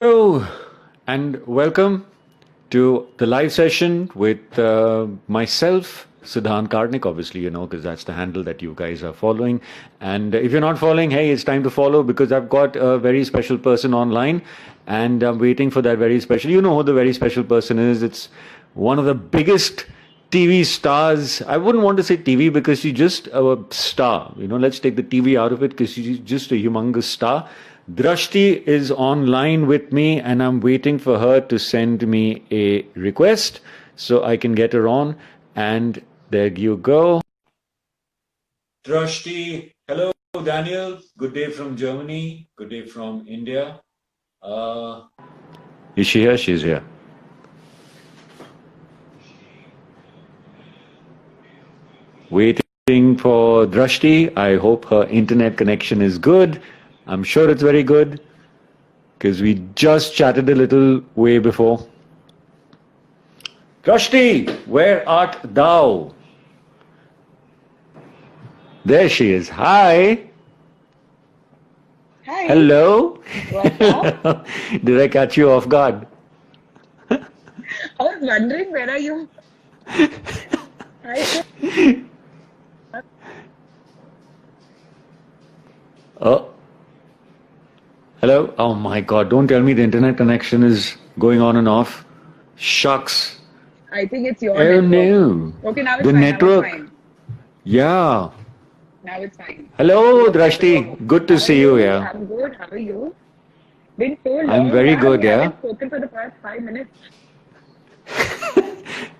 Hello and welcome to the live session with myself, Siddhant Karnik. Obviously, you know, because that's the handle that you guys are following. And if you're not following, hey, it's time to follow because I've got a very special person online and I'm waiting for that very special. You know who the very special person is. It's one of the biggest TV stars. I wouldn't want to say TV because she's just a star. You know, let's take the TV out of it because she's just a humongous star. Drashti is online with me and I'm waiting for her to send me a request so I can get her on. And there you go. Drashti, hello Daniel. Good day from Germany. Good day from India. Uh, is she here? She's here. Waiting for Drashti. I hope her internet connection is good. I'm sure it's very good because we just chatted a little way before. Drashti, where art thou? There she is. Hi. Hi. Hello. What's up? Did I catch you off guard? I was wondering, where are you? Hi. Oh, hello. Oh my God. Don't tell me the internet connection is going on and off. Shucks. I think it's your Oh network. no. Okay, now it's The fine. network. Now it's fine. Yeah. Now it's fine. Hello, Yes, Drashti. Good to how are see you. you? Yeah. I'm good. How are you? Been so long. I'm very Yeah, good. we Yeah. haven't spoken for the past 5 minutes.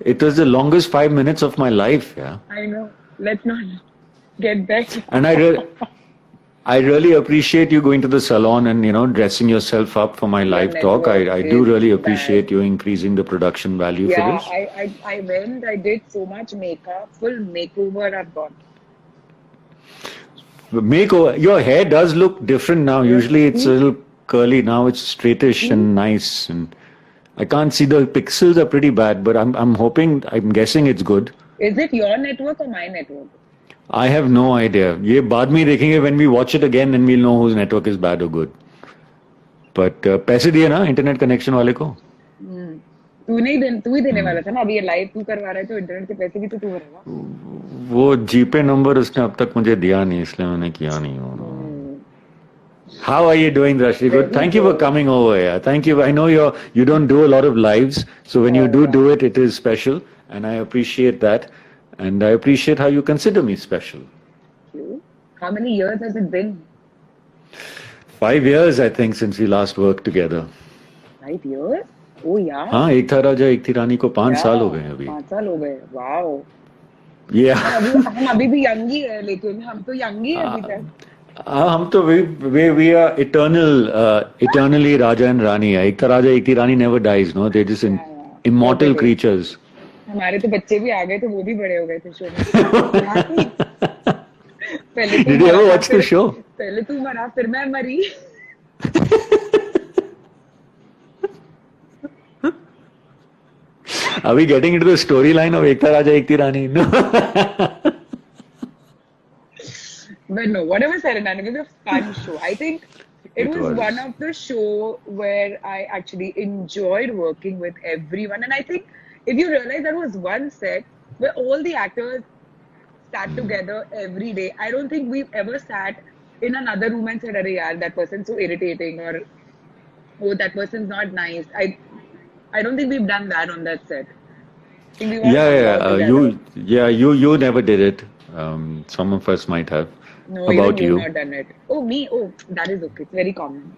It was the longest 5 minutes of my life. Yeah. I know. Let's not get back. And I really appreciate you going to the salon and you know dressing yourself up for my Your live talk. network I do is really bad. appreciate you increasing the production value for Yeah, this. I went. I did so much makeup. Full makeover I've got. Makeover. Your hair does look different now. Yes. Usually it's a See? little curly. Now it's straightish See? and nice. And I can't see the pixels are pretty bad, but I'm hoping. I'm guessing it's good. Is it your network or my network? I have no idea. ये बाद में ही देखेंगे when we watch it again and we'll know whose network is bad or good. But पैसे दिए ना internet connection वाले को. तू ही देने वाला था ना अभी ये लाइव तू करवा रहा है तो इंटरनेट के पैसे भी तो तू भरेगा वो जीपे नंबर उसने अब तक मुझे दिया नहीं इसलिए मैंने किया नहीं वो. How are you doing, Drashti? Good. Very Thank you for good. coming over. Yeah, thank you. I know you don't do a lot of lives, so when you Oh, do yeah. it, it is special, and I appreciate that, and I appreciate how you consider me special. You? How many years has it been? 5 years, I think, since we last worked together. 5 years? Oh yeah. हाँ, एक था राजा एक थी रानी को 5 साल हो गए हैं अभी. 5 साल हो गए. Wow. Yeah. हम अभी भी यंग ही है लेकिन हम तो यंग ही है अभी तक. हम तो we are eternally Raja and Rani. एक था राजा एक थी रानी never dies, no? They're just immortal creatures. हमारे तो बच्चे भी आ गए थे वो भी बड़े हो गए थे शो में. पहले तू Did you मरा ever था, watch the show? पहले तू मरा फिर मैं मरी. Are we getting into the storyline of Ekta Raja Ekti Rani? No. But no, whatever said and done, it was a fun show. I think it was one of the show where I actually enjoyed working with everyone. And I think if you realize that was one set where all the actors sat together every day. I don't think we've ever sat in another room and said, "Arey yaar, that person's so irritating," or "Oh, that person's not nice." I don't think we've done that on that set. I think we all hung out together. You never did it. Some of us might have. No, About even you've you. not done it. Oh, me? Oh, that is okay. It's very common.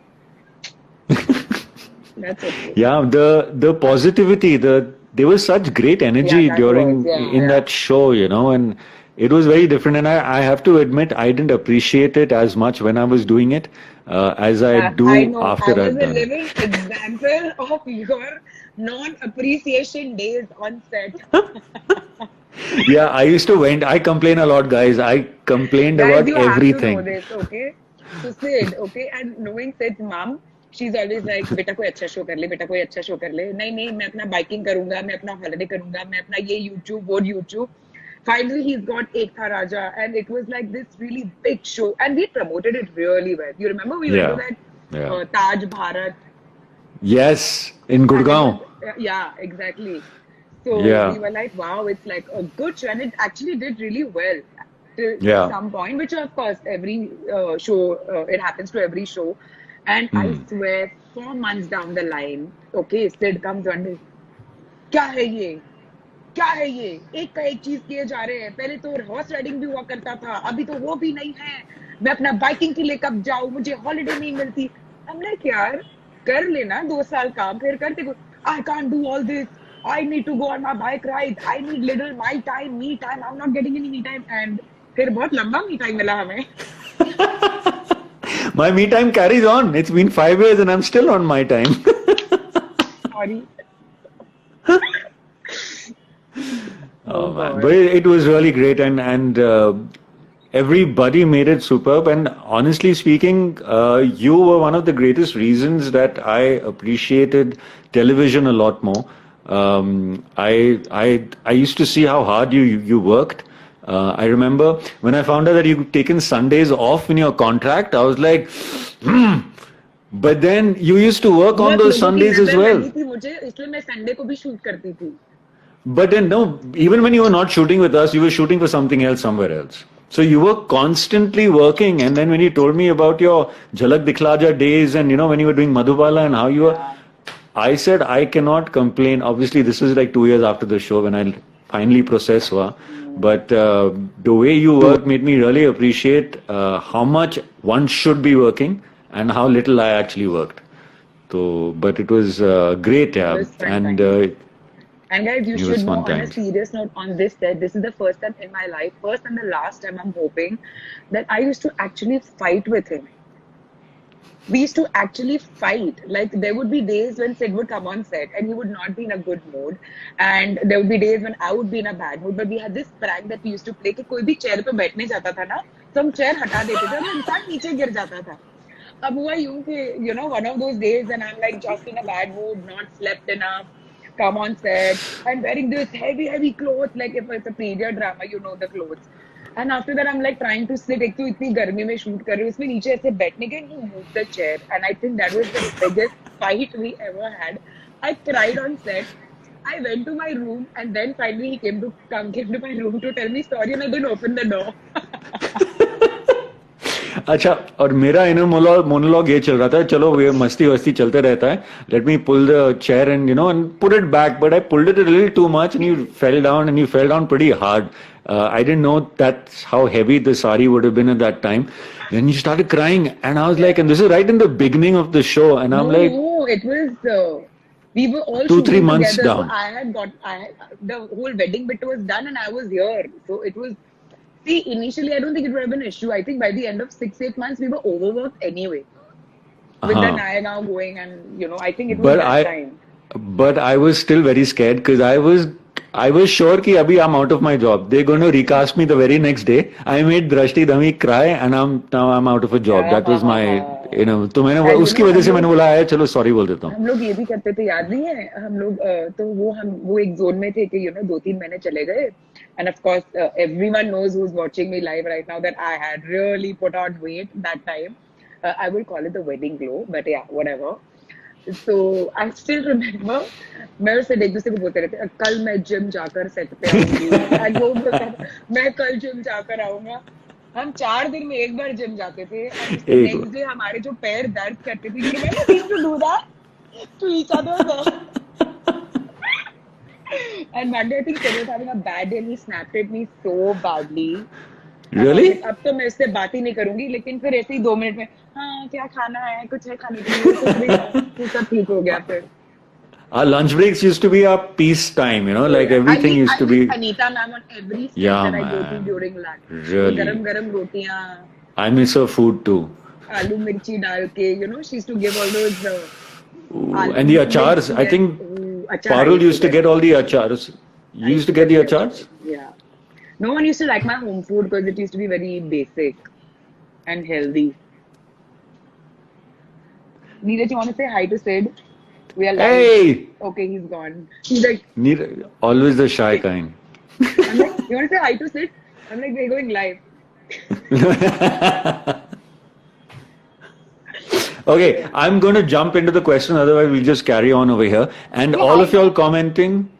That's okay. Yeah, the positivity, there was such great energy that during was, in yeah. that show, you know, and it was very different. And I have to admit, I didn't appreciate it as much when I was doing it as I do I know. after I was I've a done it. living example of your non-appreciation days on set. Yeah, I used to vent. I complain a lot, guys. I complained Guys, about you have to know everything. this, okay? So Sid, okay, and knowing Sid's mom, she's always like, बेटा कोई अच्छा show कर ले, बेटा कोई अच्छा show कर ले. नहीं नहीं, मैं अपना biking करूँगा, मैं अपना holiday करूँगा, मैं अपना ये YouTube, वो YouTube. Finally, he's got Ek Tha Raja, and it was like this really big show, and we promoted it really well. You remember we went to Yeah, that yeah. Taj Bharat Yes, in And it Gurgaon. was, yeah, exactly. So Yeah, we were like, wow, it's like a good show. And it actually did really well till yeah. some point, which of course, every show, it happens to every show. And I Hmm. swear, 4 months down the line, okay, Sid comes one day, क्या है ये क्या है ये एक का एक चीज किए जा रहे हैं पहले तो हॉर्स राइडिंग भी हुआ करता था अभी तो वो भी नहीं है मैं अपना बाइकिंग के लिए कब जाऊं मुझे हॉलिडे नहीं मिलती हम लाइक यार कर लेना 2 साल काम फिर करते I can't do all this I need to go on my bike ride I need little my time me time I am not getting any me time and फिर बहुत लंबा मी टाइम मिला हमें My me time carries on. It's been 5 years and I'm still on my time. Sorry oh Oh man, but God it was really great, and everybody made it superb. And honestly speaking, you were one of the greatest reasons that I appreciated television a lot more. I used to see how hard you worked. I remember when I found out that you'd taken Sundays off in your contract. I was like, hmm. But then you used to work on बहुत those लोगों की Sundays as नजर well. लगी थी मुझे इसलिए मैं Sunday को भी शूट करती थी But then, no, even when you were not shooting with us, you were shooting for something else somewhere else. So you were constantly working. And then when you told me about your Jhalak Dikhlaja days and, when you were doing Madhubala and how you were, Yeah. I said, I cannot complain. Obviously, this is like 2 years after the show when I finally process hua. But the way you work made me really appreciate how much one should be working and how little I actually worked. So, but it was great, It yeah. was fun And times. And guys, you it was should know fun on a times. serious note on this set, this is the first time in my life, first and the last time I'm hoping, that I used to actually fight with him. We used to actually fight. Like there would be days when Sid would come on set and he would not be in a good mood, and there would be days when I would be in a bad mood. But we had this prank that we used to play कि कोई भी chair पे बैठने जाता था ना, तो हम चेयर हटा देते थे और वो इंसान नीचे गिर जाता था. अब हुआ यूं कि one of those days and I'm like just in a bad mood, not slept enough, come on set, I'm wearing this heavy clothes, like if it's a period drama, the clothes. And after that, I'm like trying to sit. एक तो इतनी गर्मी में shoot कर रही हूँ, उसमें नीचे ऐसे बैठने के, he moved the chair, and I think that was the biggest fight we ever had. I cried on set. I went to my room, and then finally he came to my room to tell me sorry, and I didn't open the door. अच्छा और मेरा inner monologue ये चल रहा था चलो ये मस्ती वस्ती चलते रहता है let me pull the chair and and put it back but I pulled it a little too much and you fell down pretty hard I didn't know that's how heavy the sari would have been at that time. Then you started crying, and I was like, and this is right in the beginning of the show, and I'm like, No, it was. We were all 2-3 shooting months together. So down. the whole wedding bit was done, and I was here. So it was. See, initially, I don't think it would have been an issue. I think by the end of 6-8 months, we were overworked anyway. With the Uh-huh. Nayagaon going, and I think it was But that time. I was still very scared because I was sure कि अभी I'm out of my job. They're going to recast me the very next day. I made Drashti Dhami cry and now I'm out of a job. That was my तो मैंने And उसकी वजह से मैंने बोला है चलो सॉरी बोल देता हूँ. हम लोग ये भी करते थे याद नहीं है हम लोग तो वो एक जोन में थे कि 2-3 महीने चले गए and of course everyone knows who's watching me live right now that I had really put on weight that time. I will call it the wedding glow, but yeah, whatever. So I still remember मैं और सिर्फ एक दूसरे को बोलते रहते कल मैं जिम जाकर सेट पे आऊंगी and वो बोलता था, मैं कल जिम जाकर आऊंगा. हम 4 दिन में एक बार जिम जाते थे and एक नेक्स्ट डे हमारे जो पैर दर्द करते थे you remember we used to do that to each other. And one day I think Sid was having a bad day and he snapped at me so badly. Really? अब तो मैं इससे बात ही नहीं करूंगी लेकिन फिर ऐसे ही 2 मिनट में हाँ क्या खाना है कुछ है खाने के लिए कुछ भी फिर सब ठीक हो गया फिर. Our lunch breaks used to be our peace time, like everything used to be. I meet Anita ma'am on every set Yeah, that I go to man. during lunch. Really. गरम गरम रोटियां I miss her food too. आलू मिर्ची डाल के she used to give all those Ooh, आलू and the achars. I think achar I Parul used to get all the achars. You I used to get the achars? Yeah. No one used to like my home food because it used to be very basic and healthy. Neeraj, you want to say hi to Sid? We are live. Hey! Okay, he's gone. He's like, Always the shy kind. I'm like, you want to say hi to Sid? I'm like, we're going live. Okay, I'm going to jump into the question, otherwise we'll just carry on over here. And No, all I of y'all know. commenting,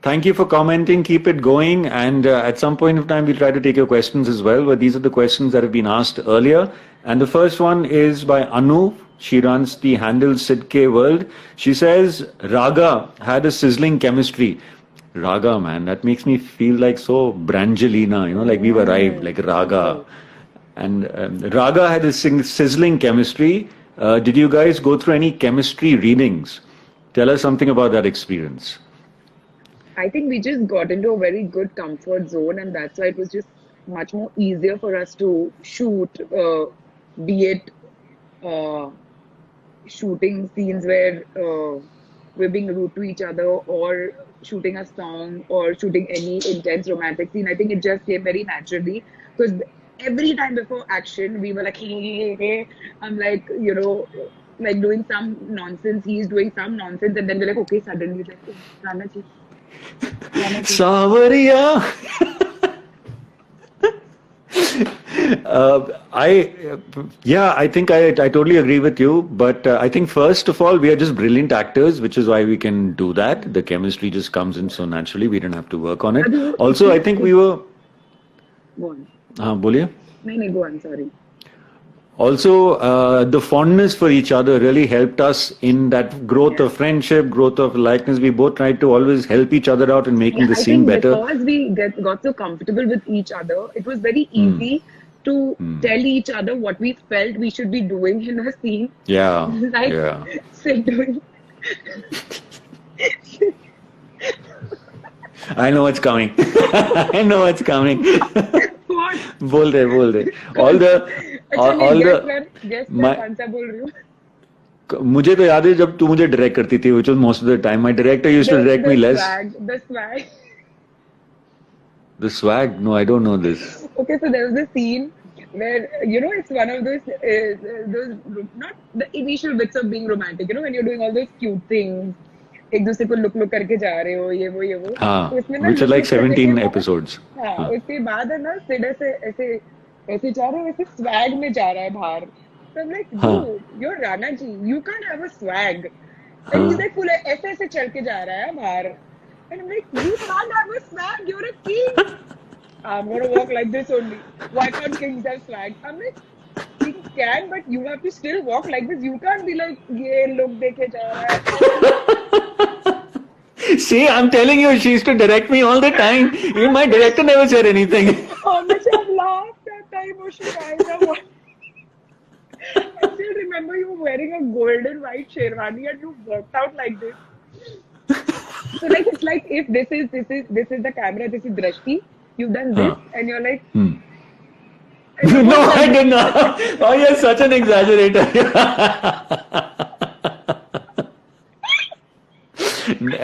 thank you for commenting. Keep it going. And at some point of time, we'll try to take your questions as well. But these are the questions that have been asked earlier. And the first one is by Anu. She runs the handle Sidke World. She says, Raga had a sizzling chemistry. Raga, man, that makes me feel like so Brangelina, like we've arrived, like Raga. And Raga had a sizzling chemistry. Did you guys go through any chemistry readings? Tell us something about that experience. I think we just got into a very good comfort zone, and that's why it was just much more easier for us to shoot, be it uh, shooting scenes where we're being rude to each other, or shooting a song, or shooting any intense romantic scene. I think it just came very naturally because every time before action, we were like, hey. I'm like, like doing some nonsense, he's doing some nonsense, and then we're like, okay, suddenly, like, oh, Rana ji, Rana ji. Savaria. I think I totally agree with you. But I think first of all, we are just brilliant actors, which is why we can do that. The chemistry just comes in so naturally. We didn't have to work on it. Abhi, Also, I think we were. go on. बोलिए. No, go on, sorry. Also, the fondness for each other really helped us in that growth of friendship, growth of likeness. We both tried to always help each other out in making Yeah, the I scene think better. because we got so comfortable with each other, it was very easy to tell each other what we felt we should be doing in a scene. Yeah, Like, yeah. say, doing. I know what's coming. I know what's coming. What? बोल दे. All Actually, the guess my कौन सा बोल रही हूँ? मुझे तो याद है जब तू मुझे डायरेक्ट करती थी, which was most of the time. My director used to direct me less. The swag. The swag? No, I don't know this. Okay, so there was a scene where it's one of those not the initial bits of being romantic. When you're doing all those cute things, एक दूसरे को look करके जा रहे हो, ये वो. हाँ, तो इसमें ना which are like look करने के 17 बाद- episodes. हाँ, हाँ. उसके बाद है ना सिड ऐसे जा रहा है, वैसे स्वैग में जा रहा है बाहर. So I'm like, हाँ. dude, you're Rana ji, you can't have a swag. हाँ. And he's like, full ऐसे चल के जा रहा है बाहर. And I'm like, you can't have a swag, you're a king. I'm gonna walk like this only. Why can't kings have swag? I'm like, kings can, but you have to still walk like this. You can't be like, ये look देखे जा रहा है. See, I'm telling you, she used to direct me all the time. Even my director never said anything. How much I've laughed that time, Oshikaina. I still remember you wearing a golden white sherwani and you worked out like this. So like it's like if this is the camera, this is Drashti. You've done this, and you're like. No, I did not. Oh, you're such an exaggerator.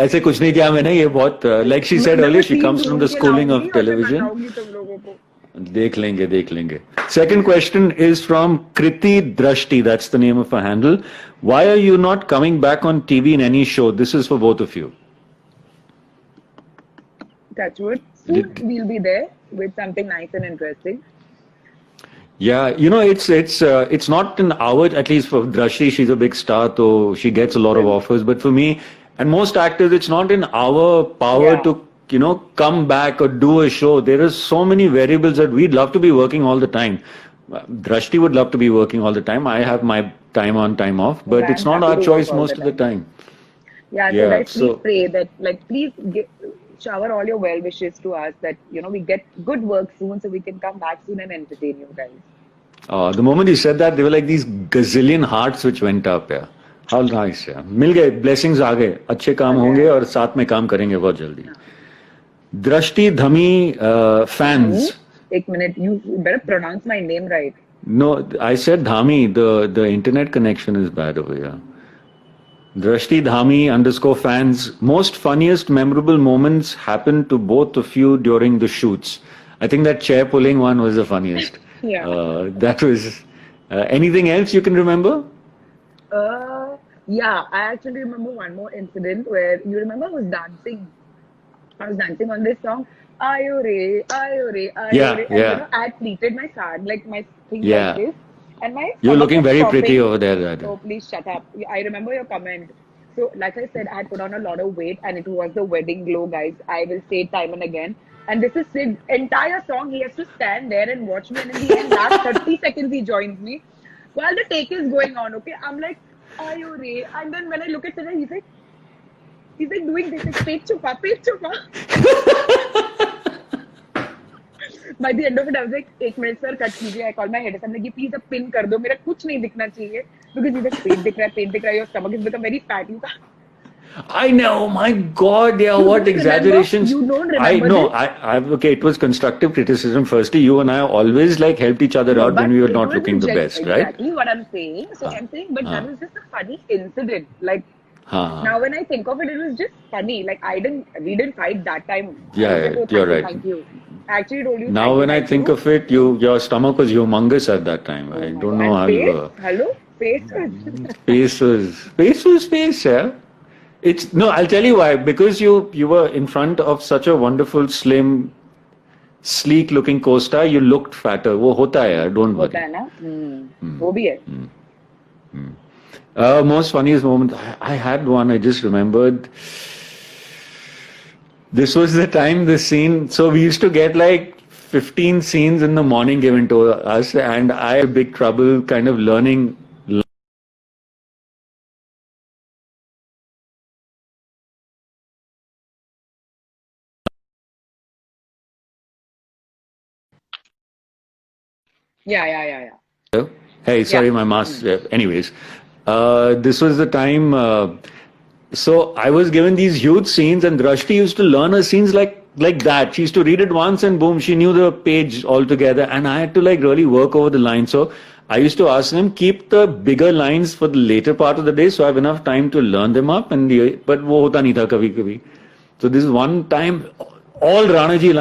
ऐसे कुछ नहीं किया मैंने, ये बहुत like she said earlier, she comes from the schooling of television. देख लेंगे. Second question is from Kriti Drashti. That's the name of her handle. Why are you not coming back on TV in any show? This is for both of you. Touch wood. Soon we'll be there with something nice and interesting. Yeah, it's not in our, at least for Drashti, she's a big star, so she gets a lot of offers. But for me and most actors, it's not in our power to come back or do a show. There are so many variables that we'd love to be working all the time. Drashti would love to be working all the time. I have my time on, time off, but it's not our choice most of the time. Yeah, so guys, please pray that, please shower all your well wishes to us that, we get good work soon so we can come back soon and entertain you guys. The moment you said that, there were like these gazillion hearts which went up. Yeah. How nice. Yeah. मिल गए, blessings आ गए, अच्छे काम होंगे और साथ में काम करेंगे बहुत जल्दी. Drashti Dhami fans. एक minute, you better pronounce my name right. No, I said Dhami. The internet connection is bad over here. Drashti Dhami _ fans. Most funniest memorable moments happened to both of you during the shoots. I think that chair pulling one was the funniest. Yeah. That was. Anything else you can remember? Yeah, I actually remember one more incident where you remember I was dancing. I was dancing on this song. Ayo re, ayo re, ayo re. And, I had pleated my sand, like my thing like this. And my You're stomach looking was very pretty popping. over there, Radha. Oh, please shut up. I remember your comment. So, like I said, I had put on a lot of weight and it was the wedding glow, guys. I will say it time and again. And this is Sid's entire song. He has to stand there and watch me. And in the end, last 30 seconds, he joins me while the take is going on. Okay. I'm like, Ayo re. And then when I look at Sid, he's like doing this. Like, page chupa. By the end of it, I was like, एक minute sir, cut कीजिए. I called my head. I'm like, please a pin कर दो. मेरा कुछ नहीं दिखना चाहिए. Because he's like, पेट दिख रहा है. Your stomach has become very fat. You can't. I know, my God, yeah, You what don't exaggerations. remember? You don't I remember know, this? okay, it was constructive criticism. Firstly, you and I always like helped each other out when But we were it not was looking the best, right? exactly what I'm saying. So I'm saying, but that was just a funny incident. Like, now when I think of it, it was just funny. Like, we didn't fight that time. Yeah, I was like, oh, you're right. Thank you. I actually told you. Now, when I think of it, your stomach was humongous at that time. Oh I my don't God. know And how you were. hello? Face was. Space was space, yeah. It's no, I'll tell you why. Because you were in front of such a wonderful, slim, sleek looking co-star, you looked fatter. वो होता है यार, don't worry. होता है ना? वो भी है. Most funniest moment, I had one, I just remembered. This was the time, the scene, so we used to get like 15 scenes in the morning given to us, and I had big trouble kind of learning. Yeah. Hello? Hey, sorry, Yeah. my mask. Anyways, this was the time. So I was given these huge scenes, and Drashti used to learn her scenes like that. She used to read it once, and boom, she knew the page altogether. And I had to like really work over the lines. So I used to ask them keep the bigger lines for the later part of the day, so I have enough time to learn them up. But वो होता नहीं था कभी कभी. So this is one time, all Ranaji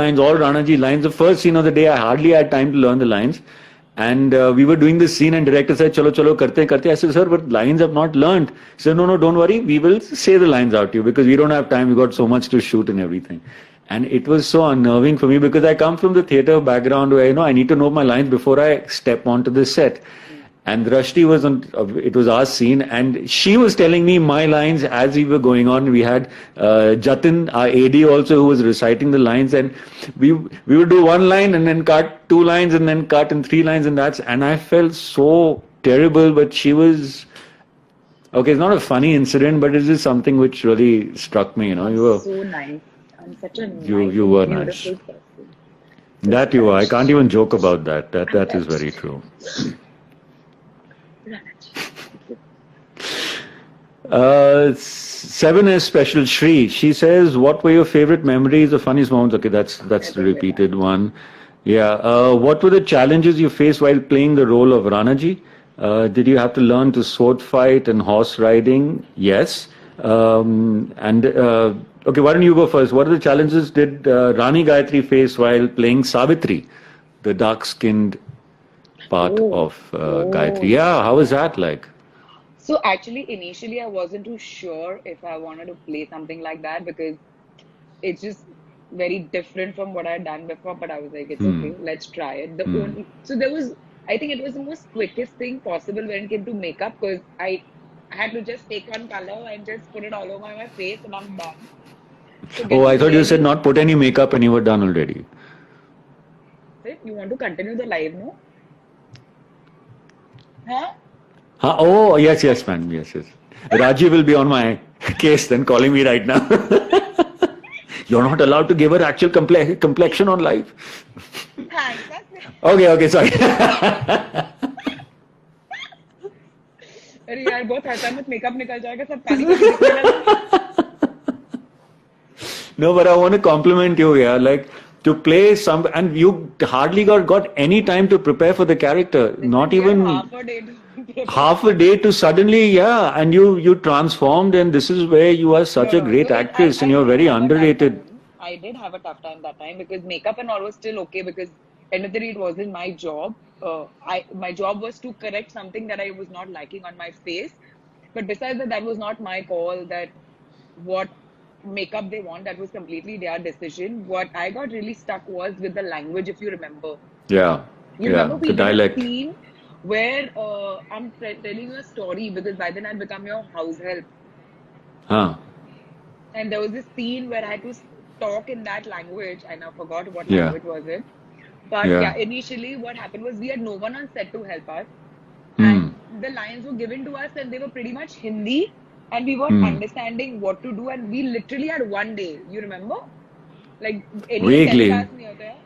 lines. The first scene of the day, I hardly had time to learn the lines. And we were doing this scene and director said, chalo, karte. I said, sir, but lines have not learned. He said, no, don't worry. We will say the lines out to you because we don't have time. We got so much to shoot and everything. And it was so unnerving for me because I come from the theater background where, I need to know my lines before I step onto the set. And Drashti was it was our scene, and she was telling me my lines as we were going on. We had Jatin, our AD also, who was reciting the lines, and we would do one line and then cut, two lines and then cut, and three lines, and I felt so terrible, but she was, okay, it's not a funny incident, but it's just something which really struck me, You were so nice. I'm such a nice, you were nice. beautiful person. That you are. I can't even joke about that. That is very true. 7 is special Shri. She says, what were your favorite memories or funniest moments? Okay, that's the repeated one. Yeah. What were the challenges you faced while playing the role of Ranaji? Did you have to learn to sword fight and horse riding? Yes. Okay, why don't you go first? What are the challenges did Rani Gayatri face while playing Savitri, the dark-skinned part of Gayatri? Yeah, how was that like? So actually, initially, I wasn't too sure if I wanted to play something like that because it's just very different from what I had done before. But I was like, it's okay, let's try it. I think it was the most quickest thing possible when it came to makeup because I had to just take one color and just put it all over my face and I'm done. So I thought you said not put any makeup and you were done already. You want to continue the live, no? Huh? Oh, yes, man. Yes. Raji will be on my case then, calling me right now. You're not allowed to give her actual complexion on live. Thanks. That's it. Okay, sorry. अरे यार बहुत हंसा मत makeup निकल जाएगा सब पानी का निकलने लगा. No, but I want to compliment you, yeah. Like to play some, and you hardly got any time to prepare for the character. Not even half a day to suddenly, yeah. And you transformed, and this is where you are such a great actress, and you're very underrated. I did have a tough time that time because makeup and all was still okay because end of the day it wasn't my job. My job was to correct something that I was not liking on my face. But besides that was not my call. That what makeup they want, that was completely their decision. What I got really stuck was with the language, if you remember. Yeah. You remember we the dialect. Did a scene where I'm telling you a story because by then I'd become your house help. Huh. And there was this scene where I had to talk in that language. I now forgot what Yeah. language was it. But Yeah. yeah, initially what happened was we had no one on set to help us. Hmm. And the lines were given to us and they were pretty much Hindi. And we weren't understanding what to do. And we literally had one day. You remember? Like any Vaguely. telecast nahi hota hai.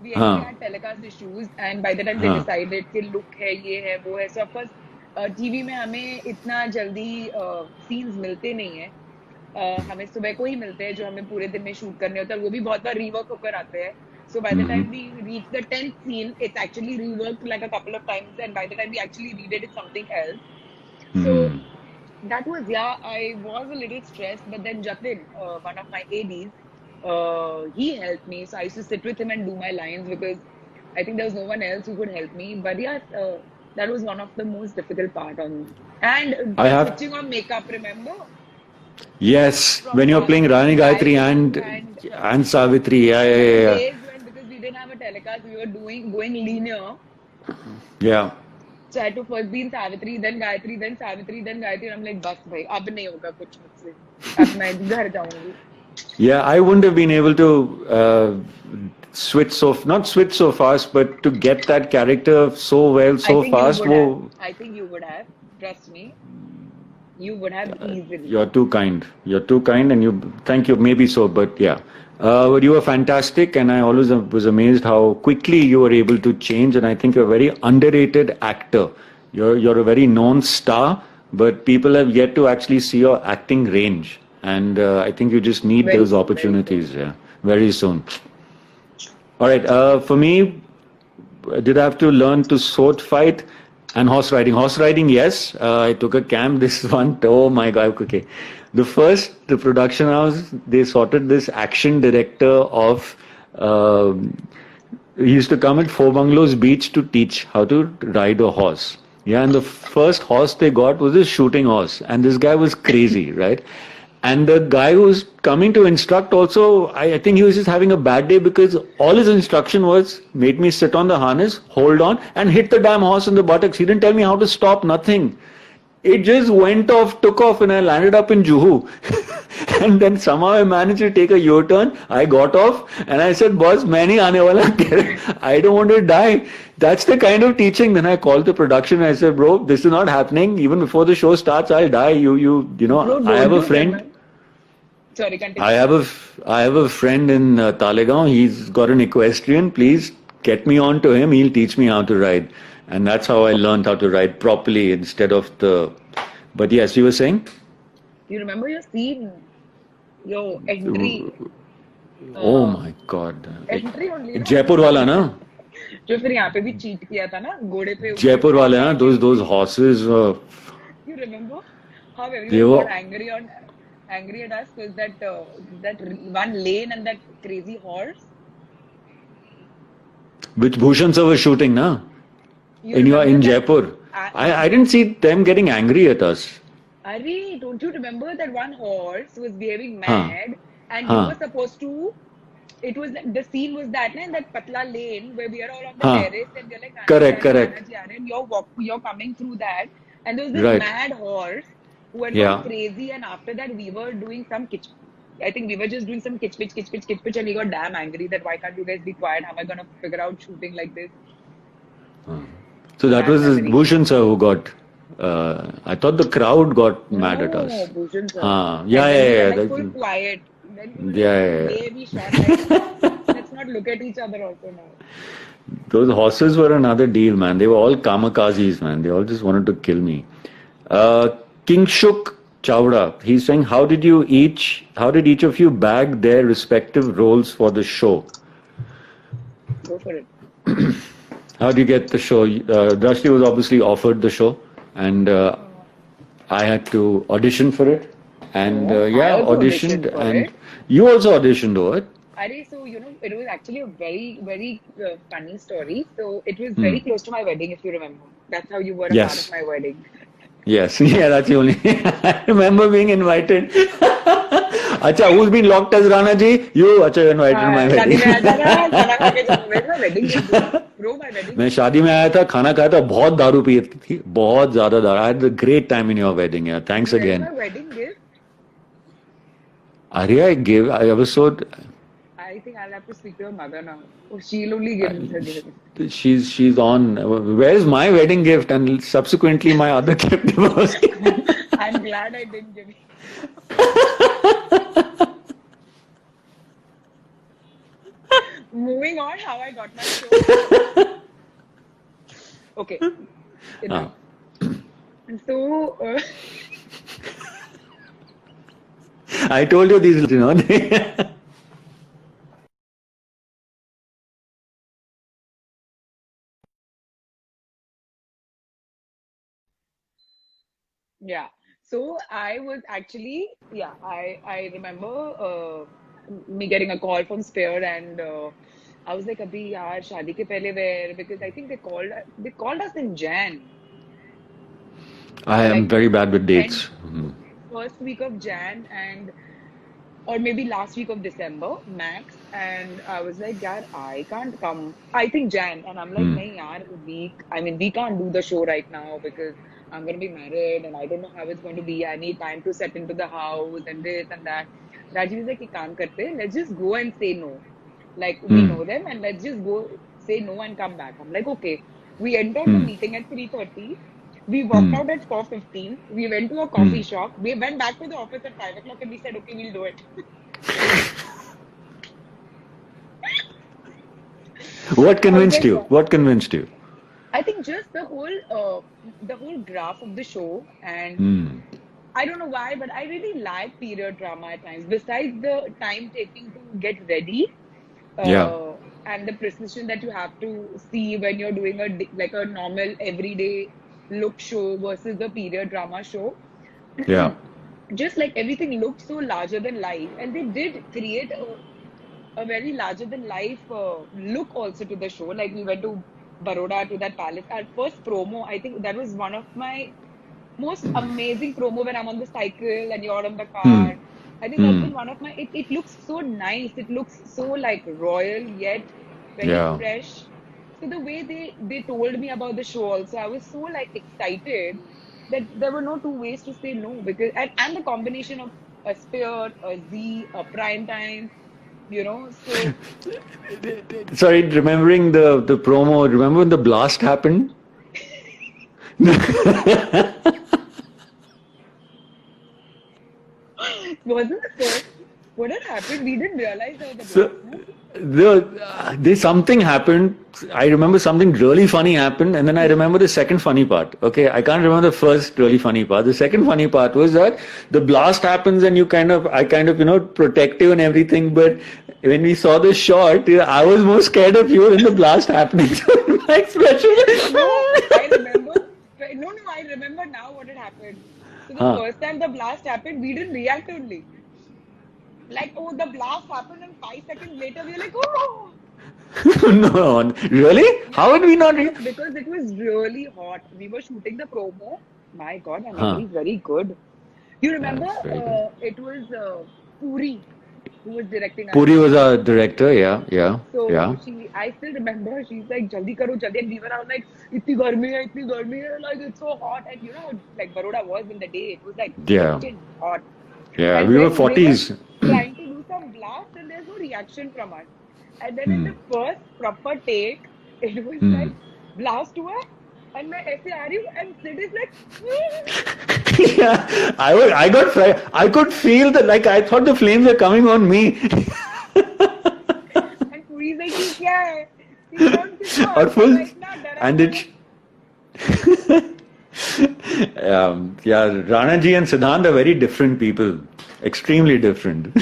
We actually had telecast issues. And by the time they decided कि look है, ये है, वो है. So of course, TV में हमें इतना जल्दी scenes मिलते नहीं है. हमें सुबह को ही मिलते हैं जो हमें पूरे दिन में शूट करने होते हैं. वो भी बहुत बार रीवर्क होकर आते हैं. So by the time we reach the 10th scene, it's actually reworked like a couple of times, and by the time we actually read it, it's something else. So that was, yeah, I was a little stressed, but then Jatin, one of my ADs, he helped me. So I used to sit with him and do my lines because I think there was no one else who could help me. But yeah, that was one of the most difficult part on. And switching on makeup, remember? Yes, when you're playing Rani Gayatri and Savitri, yeah. Days when, because we didn't have a telecast, we were going linear. Yeah. So I had to first be in Savitri, then Gayatri, then Savitri, then Gayatri. And I'm like, bas bhai, ab nahi hoga kuch mujhse. Ab main ghar jaungi. Yeah, I wouldn't have been able to not switch so fast, but to get that character so well, so fast. I think you would have. Trust me. You would have easily. You're too kind. You're too kind, and thank you. Maybe so, but yeah. But you were fantastic, and I always was amazed how quickly you were able to change. And I think you're a very underrated actor. You're a very known star, but people have yet to actually see your acting range. And I think you just need those opportunities. Yeah, very soon. All right. For me, did I have to learn to sword fight? And horse riding. Horse riding, yes. I took a camp this one. Oh my God. Okay. The production house, they sorted this action director of, he used to come at Four Bungalows Beach to teach how to ride a horse. Yeah. And the first horse they got was a shooting horse. And this guy was crazy, right? And the guy who was coming to instruct also, I think he was just having a bad day because all his instruction was, made me sit on the harness, hold on, and hit the damn horse in the buttocks. He didn't tell me how to stop, nothing. It just went off, took off, and I landed up in Juhu. And then somehow I managed to take a U-turn. I got off, and I said, boss, main nahi aane wala. I don't want to die. That's the kind of teaching. Then I called the production and I said, bro, this is not happening. Even before the show starts, I'll die. You know, Bro, I have a friend. Sorry, continue. I have a friend in Talegaon. He's got an equestrian. Please get me on to him. He'll teach me how to ride. And that's how I learned how to ride properly instead of the... But yes, you were saying? You remember your scene? Your entry? Oh my God. Entry only. Jaipur wala na? जो फिर यहाँ पे भी cheat किया था ना घोड़े पे. Jaipur wale na? Those horses. You remember how everyone got angry at us because that one lane and that crazy horse. Which Bhushan sir was shooting, na? In Jaipur. I didn't see them getting angry at us. Arey, don't you remember that one horse was behaving mad and he was supposed to... It was the scene was that in that Patla lane where we are all on the terrace and we're like, correct. And you're coming through that and there was this mad horse who had gone crazy, and after that we were doing some I think we were just doing some kitch pitch, and he got damn angry that why can't you guys be quiet? How am I gonna figure out shooting like this? So that was Bhushan sir who got. I thought the crowd got mad at us. Bhushan sir. Yeah. Like full quiet. Yeah. Let's not look at each other also now. Those horses were another deal, man. They were all kamikazes, man. They all just wanted to kill me. Kingshuk Chawda, he's saying, how did each of you bag their respective roles for the show? Go for it. How did you get the show? Drashti was obviously offered the show, and I had to audition for it. And auditioned, and you also auditioned over it. So, it was actually a very, very funny story. So, it was very close to my wedding, if you remember. That's how you were a part of my wedding. Yes, yeah, that's the only. I remember being invited. Acha, who's been locked as Rana ji? You. Acha, you're invited to my शादी wedding. में आया था ना, खाना खा के जाऊँ. Where's my wedding gift? Bro, my wedding मैं gift. शादी में आया था, खाना खाया था, बहुत दारू पी थी, बहुत ज्यादा दारू. I had a great time in your wedding. Yeah, thanks Where's again. my wedding gift? Arya, I was so. I think I'll have to speak to her mother now. Oh, she'll only give me her gift. She's on. Where's my wedding gift and subsequently my other gift was. I'm glad I didn't give it. Moving on, how I got my show. Okay. Enough. So, I told you these, you know. yeah. So I was actually, I remember me getting a call from Spear and I was like, Abhi yaar, shaadi ke pehle where? Because I think they called us in Jan. I am Like, very bad with dates. First week of Jan or maybe last week of December max, and I was like, yaar, I can't come. I think Jan, and I'm like, nahi yaar, we can't do the show right now because I'm gonna be married and I don't know how it's going to be. I need time to set into the house and this and that. Rajiv is like, "Ek kaam karte, let's just go and say no. Like we know them, and let's just go say no and come back." I'm like, okay. We entered the meeting at 3:30. We walked out at 4:15. We went to a coffee shop. We went back to the office at 5 o'clock and we said, okay, we'll do it. What convinced you? What convinced you? I think just the whole graph of the show, and I don't know why, but I really like period drama at times. Besides the time taking to get ready, and the precision that you have to see when you're doing a normal everyday look show versus the period drama show. Yeah. Just like everything looked so larger than life, and they did create a very larger than life look also to the show. Like we went to Baroda, to that palace. Our first promo, I think that was one of my most amazing promo when I'm on the cycle and you're on the car. I think that's been one of my. It looks so nice. It looks so like royal yet very fresh. So the way they told me about the show also, I was so like excited that there were no two ways to say no, because and the combination of a Spear, a Z, a prime time, you know. So sorry, remembering the promo. Remember when the blast happened? Wasn't the first? What had happened? We didn't realize there was a blast. There's something happened. I remember something really funny happened, and then I remember the second funny part. Okay, I can't remember the first really funny part. The second funny part was that the blast happens, and I kind of, protect you and everything. But when we saw the shot, I was more scared of you than the blast happening. My expression. I remember. No, I remember now what had happened. So the first time the blast happened, we didn't react only. Like, oh, the blast happened, and 5 seconds later, we were like, oh! No, really? How did we not react? Because it was really hot. We were shooting the promo. My God, my memory is very good. You remember, it was Puri who was directing us. Puri was our director, yeah. So I still remember, she's like, jaldi karo, jaldi. And we were all like, itni garmi hai, like it's so hot. And like Baroda was in the day, it was like hot. Yeah, and we were 40s. Trying to do some blast and there's no reaction from us. And then in the first proper take, it was like, blast hua, and मैं ऐसे आ रही हूँ, and Sid is like, yeah, I got fried. I could feel I thought the flames were coming on me. And Puri's like, ये क्या है? Or full, and it. Rana ji and Siddhant are very different people, extremely different.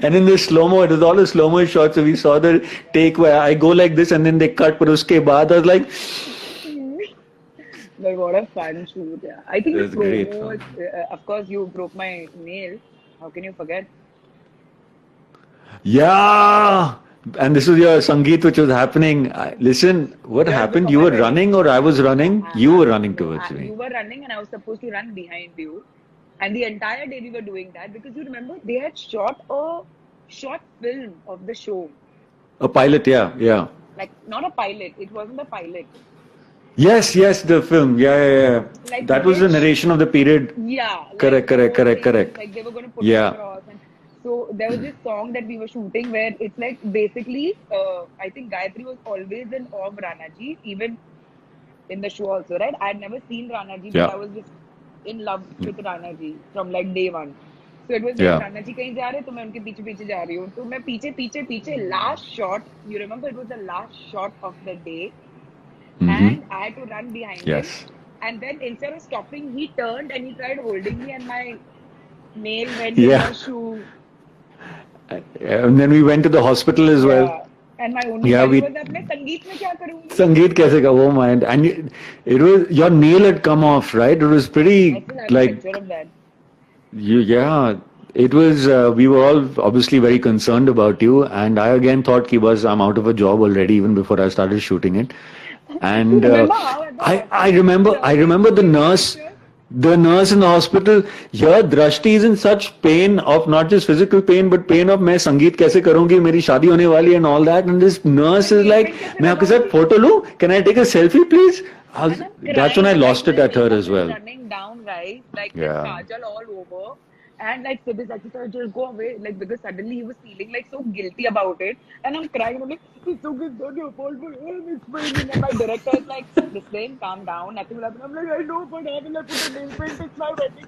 And in the slow-mo, it was all the slow-mo shots. So we saw the take where I go like this and then they cut, but uske baad I was like... But what a fun shoot, yeah. I think it was great. Of course, you broke my nail. How can you forget? Yeah! And this was your Sangeet which was happening. Listen, what happened? You were running or I was running? You were running towards me. You were running and I was supposed to run behind you. And the entire day we were doing that because you remember they had shot a short film of the show. A pilot, yeah. Like, not a pilot, it wasn't a pilot. Yes, the film. Yeah. Like, That was the narration of the period. Yeah. Correct. Like, they were going to put it Yeah. across. And so there was this song that we were shooting where it's like basically, I think Gayatri was always in awe of Ranaji, even in the show also, right? I had never seen Ranaji, Yeah. but I was just in love with Ranaji from like day one. So it was Yeah. like Ranaji kahin ja rahe, to main unke piche piche ja rahi hu. So main piche, last shot, you remember it was the last shot of the day. And I had to run behind Yes. him. And then instead of stopping, he turned and he tried holding me and my nail went Yeah. in my shoe. And then we went to the hospital as well. Yeah. And my only Yeah, worry we- was that मैं संगीत में क्या करूँगी? Sangeet kaise ka? Oh my! And it was your nail had come off, right? It was I pretty still have a like picture of that. yeah. It was. We were all obviously very concerned about you, and I again thought, "Ki bas, I'm out of a job already," even before I started shooting it. And Remember how at the I remember the nurse. picture? The nurse in the hospital, here Drashti is in such pain of not just physical pain but pain of मैं संगीत कैसे करूँगी मेरी शादी होने वाली and all that, and this nurse is like मैं आपके साथ photo लूँ, can I take a selfie please? And I'm That's when I crying, lost like, it at the her makeup as is well. running down, right? Like Yeah. the kajal all over. And like Sid is like, just go away. Like because suddenly he was feeling like so guilty about it. And I'm crying and I'm like, it's okay, it's not your fault, but it's fine. And my director is like, listen, calm down, nothing will happen. I'm like, I know, but how will I put a nail paint? It's my wedding.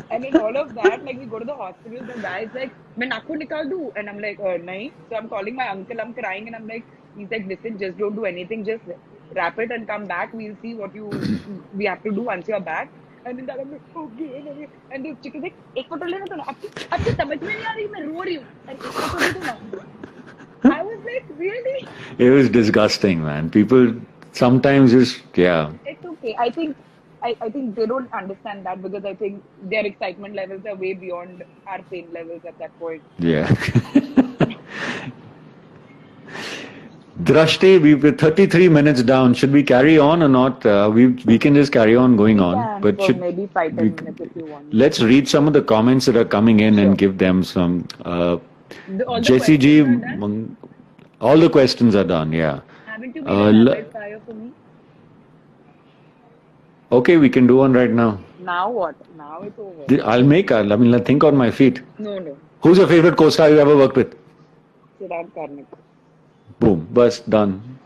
And in all of that, like we go to the hospital, the guy's like, मैं नाखून निकाल दूँ? And I'm like, नहीं. So I'm calling my uncle, I'm crying, and I'm like, he's like, listen, just don't do anything, just wrap it and come back. We'll see what we have to do once you're back. And then that I'm like, okay. And the chick is like, एक photo लेना तो ना, आपकी समझ में नहीं आ रही, मैं रो रही हूँ. And एक फोटो दे दो ना. I was like, really? It was disgusting, man. People sometimes just It's okay. I think they don't understand that because I think their excitement levels are way beyond our pain levels at that point. Yeah. Drashti, we're 33 minutes down. Should we carry on or not? We can just carry on going on. Yeah, But for should, maybe 5-10 minutes if you want. let's read some of the comments that are coming in and give them some. All the Jesse G, questions are done? all the questions are done, yeah. Haven't you made a rapid fire for me? Okay, we can do one right now. Now what? Now it's over. I'll think on my feet. No. Who's your favorite co-star you ever worked with? Siddharth Karnik. Boom, bus, done.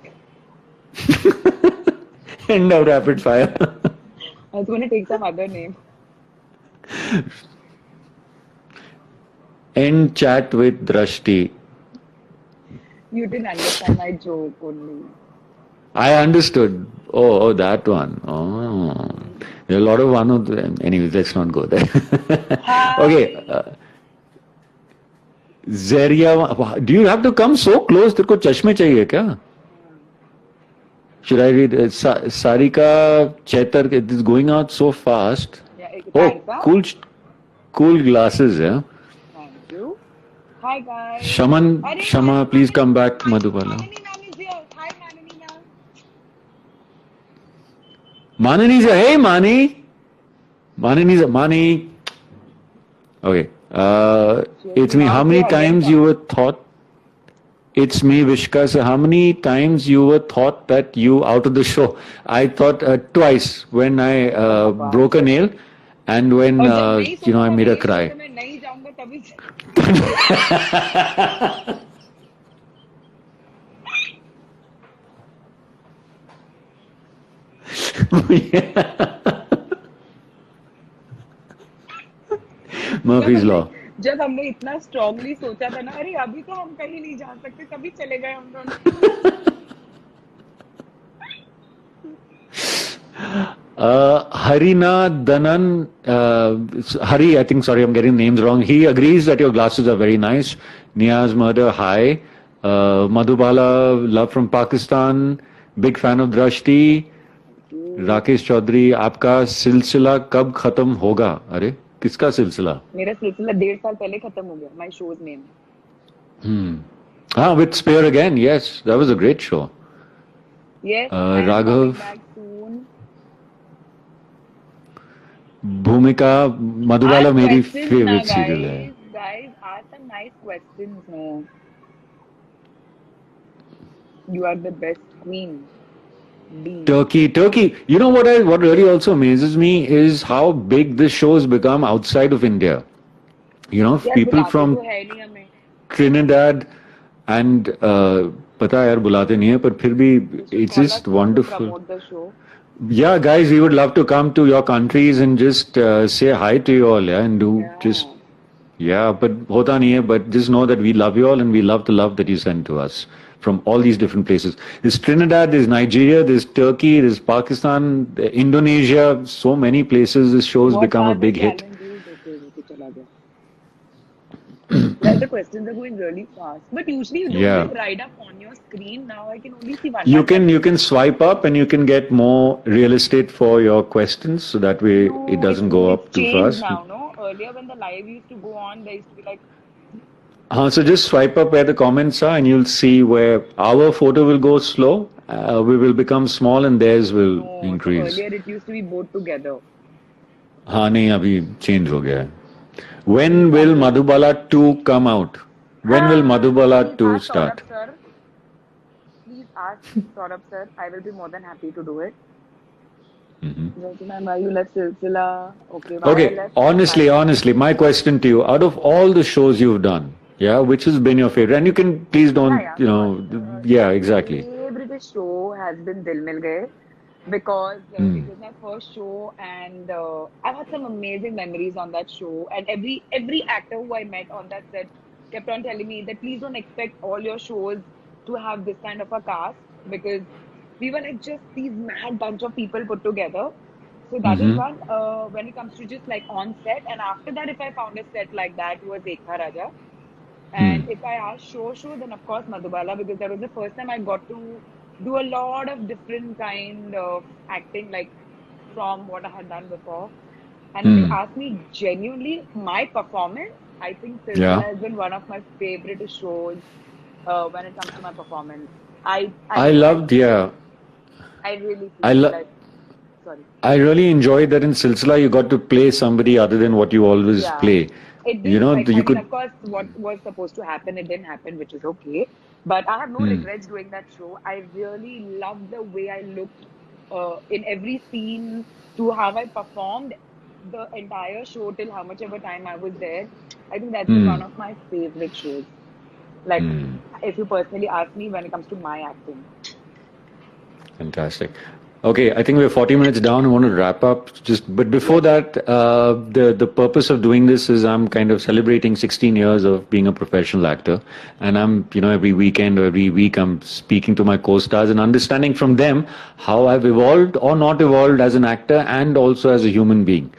End of rapid fire. I was going to take some other name. End chat with Drashti. You didn't understand my joke only. I understood. Oh, that one. Oh, there are a lot of one of them. Anyways, let's not go there. Okay. Zeria, do you have to come so close? तेरे को चश्मे चाहिए क्या? Should I read? Sarika Chetar, it is going out so fast. Yeah, Oh, cool glasses, yeah. Thank you. Hi guys. Shama, please come back, Madhubala. Manani ma'am is here. Hi Manani ma'am. Manani's here. Hey, Mani. Mani. Okay. It's me. How many times you were thought? It's me, Vishka. So how many times you were thought that you out of the show? I thought twice when I broke a nail and when I made her cry. मैं नहीं जाऊंगा तभी Murphy's Law. जब हमने इतना strongly सोचा था ना, अरे अभी तो हम कहीं नहीं जा सकते, तभी चले गए हम दोनों. Harina Danan, Hari, I think, sorry, I'm getting names wrong. He agrees that your glasses are very nice. Niaz Murder, hi. Madhubala, love from Pakistan. Big fan of Drashti. Rakesh Chaudhary, आपका सिलसिला कब खत्म होगा? अरे किसका सिलसिला? मेरा सिलसिला 1.5 साल पहले खत्म हो गया. My show's name. With Spare Again, yes, that was a great show. Yes. Raghav. Back soon. भूमिका मधुबाला Ask मेरी questions now, फेवरेट सीरियल है. guys. Guys, ask some nice questions. No, you are the best queen. B. Turkey. You know what really also amazes me is how big this show has become outside of India. You know, यार people बुलाते from तो है नहीं हमें. Trinidad and पता है यार बुलाते नहीं है पर फिर भी You should it's call just us to wonderful. promote the show. Yeah, guys, we would love to come to your countries and just say hi to you all, yeah, and do just Yeah. but hota nahi hai, but just know that we love you all and we love the love that you send to us from all these different places. There's Trinidad, there's Nigeria, there's Turkey, there's Pakistan, Indonesia, so many places. This show has What become are a the big hit. challenges? Okay, चला गया. Like the questions are going really fast. But usually you don't Yeah. get right up on your screen. Now I can only see one. You can swipe up and you can get more real estate for your questions, so that way it doesn't go up it's too changed fast. now, no? Earlier when the live used to go on, there used to be like, So just swipe up where the comments are and you'll see where our photo will go slow, we will become small and theirs will no. So increase. earlier it used to be both together. हाँ नहीं अभी change हो गया है. When will Madhubala 2 come out? When will Madhubala Please 2 ask start? Saurabh, sir. Please ask Saurabh, sir. I will be more than happy to do it. Why you left Silsila? Okay, why I Okay, left honestly, my question to you: out of all the shows you've done, yeah, which has been your favorite? And you can please don't, exactly. My favorite show has been Dil Mil Gaye because it was my first show and I've had some amazing memories on that show. And every actor who I met on that set kept on telling me that please don't expect all your shows to have this kind of a cast because we were like just these mad bunch of people put together. So that is one. When it comes to just like on set, and after that, if I found a set like that, was Ekha Raja. And if I asked show, then of course Madhubala because that was the first time I got to do a lot of different kind of acting, like from what I had done before. And if you ask me genuinely, my performance, I think Silsila has been one of my favorite shows when it comes to my performance. I loved, I really feel sorry. I really enjoyed that in Silsila you got to play somebody other than what you always play. It did, of course, what was supposed to happen, it didn't happen, which is okay. But I have no regrets doing that show. I really loved the way I looked in every scene, to how I performed the entire show till how much ever time I was there. I think that's been one of my favorite shows. Like, if you personally ask me when it comes to my acting. Fantastic. Okay, I think we're 40 minutes down. I want to wrap up. But before that, the purpose of doing this is I'm kind of celebrating 16 years of being a professional actor, and I'm every weekend or every week I'm speaking to my co-stars and understanding from them how I've evolved or not evolved as an actor and also as a human being.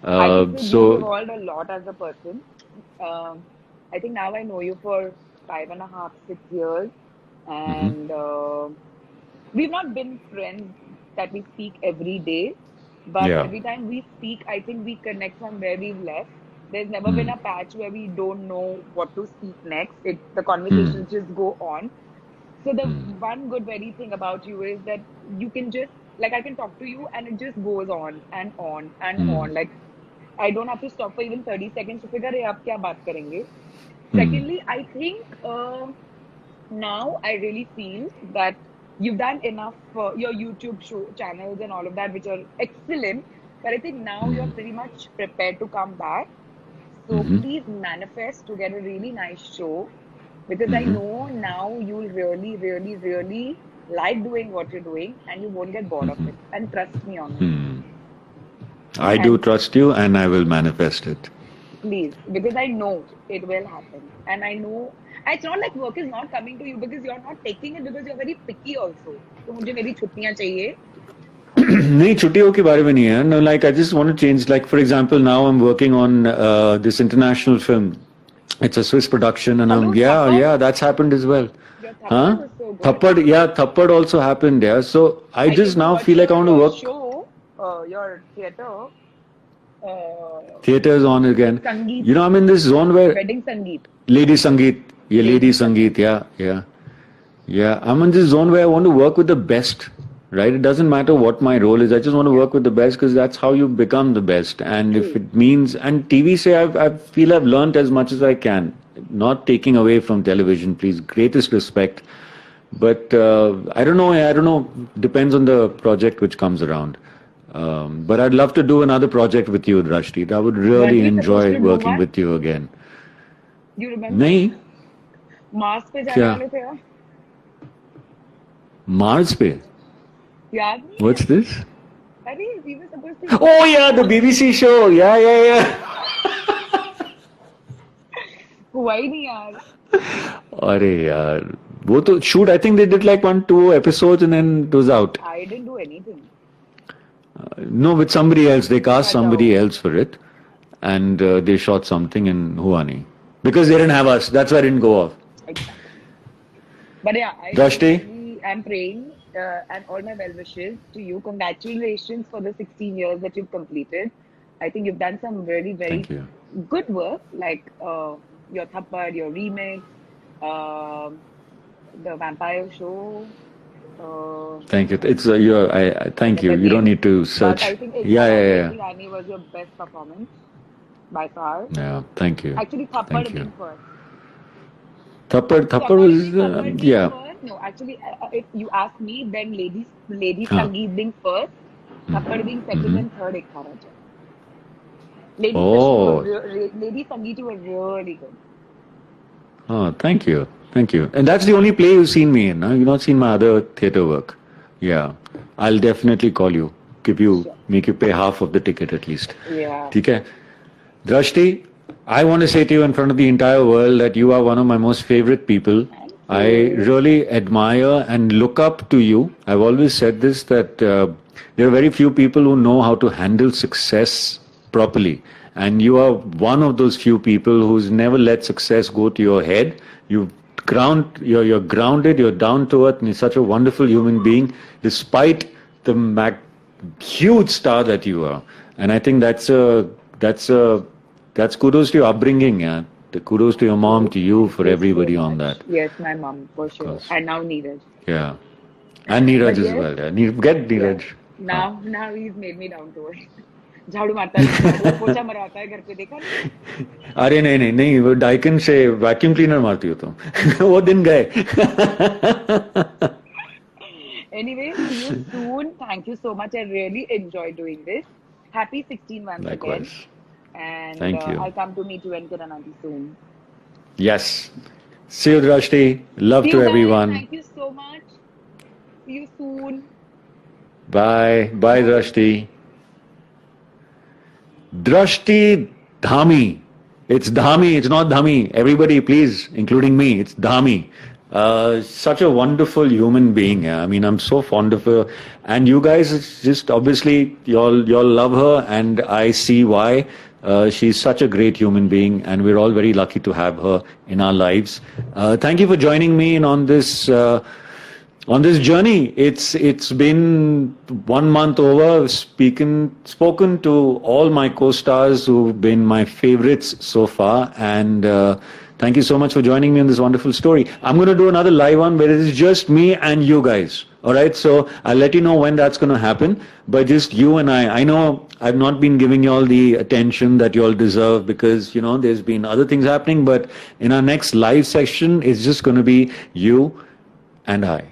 I think you've evolved a lot as a person. I think now I know you for 5.5, 6 years, and we've not been friends that we speak every day, but every time we speak, I think we connect from where we've left. There's never been a patch where we don't know what to speak next. The conversations just go on. So the one good very thing about you is that you can just, like, I can talk to you and it just goes on and on and on. Like, I don't have to stop for even 30 seconds to figure out what we'll talk about. Secondly, I think now I really feel that you've done enough for your YouTube channels and all of that, which are excellent. But I think now you're pretty much prepared to come back. So please manifest to get a really nice show, because I know now you'll really, really, really like doing what you're doing and you won't get bored of it. And trust me on it. I do trust you and I will manifest it. Please, because I know it will happen. And I know it's not like work is not coming to you because you're not taking it, because you're very picky also. So मुझे मेरी छुट्टियां चाहिए. नहीं छुट्टियों के बारे में नहीं है. No, like I just want to change. Like for example, now I'm working on this international film. It's a Swiss production, and that's happened as well. Huh? Thappad also happened. Yeah, so I just now feel like I want to work. Show, your theater. Theater is on again. Sangeet. I'm in this zone where Wedding Sangeet. Lady Sangeet. Yeah, Lady Sangeet. Yeah. I'm in this zone where I want to work with the best right? It doesn't matter what my role is. I just want to work with the best because that's how you become the best. And if it means, and TV say, I feel I've learned as much as I can. Not taking away from television, please. Greatest respect. But I don't know. I don't know. Depends on the project which comes around. But I'd love to do another project with you, Drashti. I would really we supposed to enjoy do working one? with you again. You remember? नहीं Mars पे जाने क्या वाले थे यार. Mars पे? याद नहीं है? What's this? अरे we were supposed to. Oh yeah, the BBC show. Yeah. हुआ ही नहीं यार. अरे यार, वो तो shoot. I think they did like 1-2 episodes and then it was out. I didn't do anything. No, with somebody else. They cast अच्छा somebody वो. else for it, and they shot something in Huani because they didn't have us. That's why I didn't go off. Exactly. But yeah, I Drashti, really am praying and all my well wishes to you. Congratulations for the 16 years that you've completed. I think you've done some really very thank you. good work, like your Thappad, your remix, the vampire show. Thank you. It's I thank you. You don't need to But search. I think Yeah. Rani was your best performance by far. Yeah. Thank you. Actually, Thappad Thank you. being first. Thappad Thappad was being yeah. first. No, actually, if you ask me, then Lady Huh. Sangeet being first, Thappad being 2nd Mhm. and third ek tha Raja. Lady, Oh. Lady Sangeet, you were really good. Oh, thank you. Thank you. And that's the only play you've seen me in. Huh? You've not seen my other theatre work. Yeah. I'll definitely call you. Sure. Make you pay half of the ticket at least. Yeah. ठीक है? Drashti, I want to say to you in front of the entire world that you are one of my most favorite people. I really admire and look up to you. I've always said this, that there are very few people who know how to handle success properly. And you are one of those few people who's never let success go to your head. You're grounded, you're down to earth, and you're such a wonderful human being, despite the huge star that you are. And I think that's kudos to your upbringing, yeah. The kudos to your mom, to you, for everybody on that. Yes, my mom, for sure. course. And now Neeraj. Yeah. And Neeraj But as yes. well. Yeah. Get Neeraj. Now he's made me down to earth. झाड़ू मारता है, पोछा मरवाता है घर पे, देखा नहीं? अरे नहीं वो डाइकन से वैक्यूम क्लीनर मारती हो तुम वो दिन गए Anyway, see you soon. Thank you so much. I really enjoyed doing this. Happy 16 once Likewise. again. And Thank you. I'll come to meet you and Kiranandi soon. Yes. See you, Drashti. Love See to you guys. everyone. Thank you so much. See you soon. Bye. Bye, Drashti. Drashti Dhami. It's Dhami. It's not Dhami. Everybody, please, including me, it's Dhami. Such a wonderful human being. I mean, I'm so fond of her. And you guys, it's just obviously, y'all love her, and I see why. She's such a great human being, and we're all very lucky to have her in our lives. Thank you for joining me in on this journey. It's been 1 month over. Spoken to all my co-stars who've been my favorites so far, and thank you so much for joining me on this wonderful story. I'm going to do another live one where it is just me and you guys. All right, so I'll let you know when that's going to happen. But just you and I. I know I've not been giving you all the attention that you all deserve because, there's been other things happening. But in our next live session, it's just going to be you and I.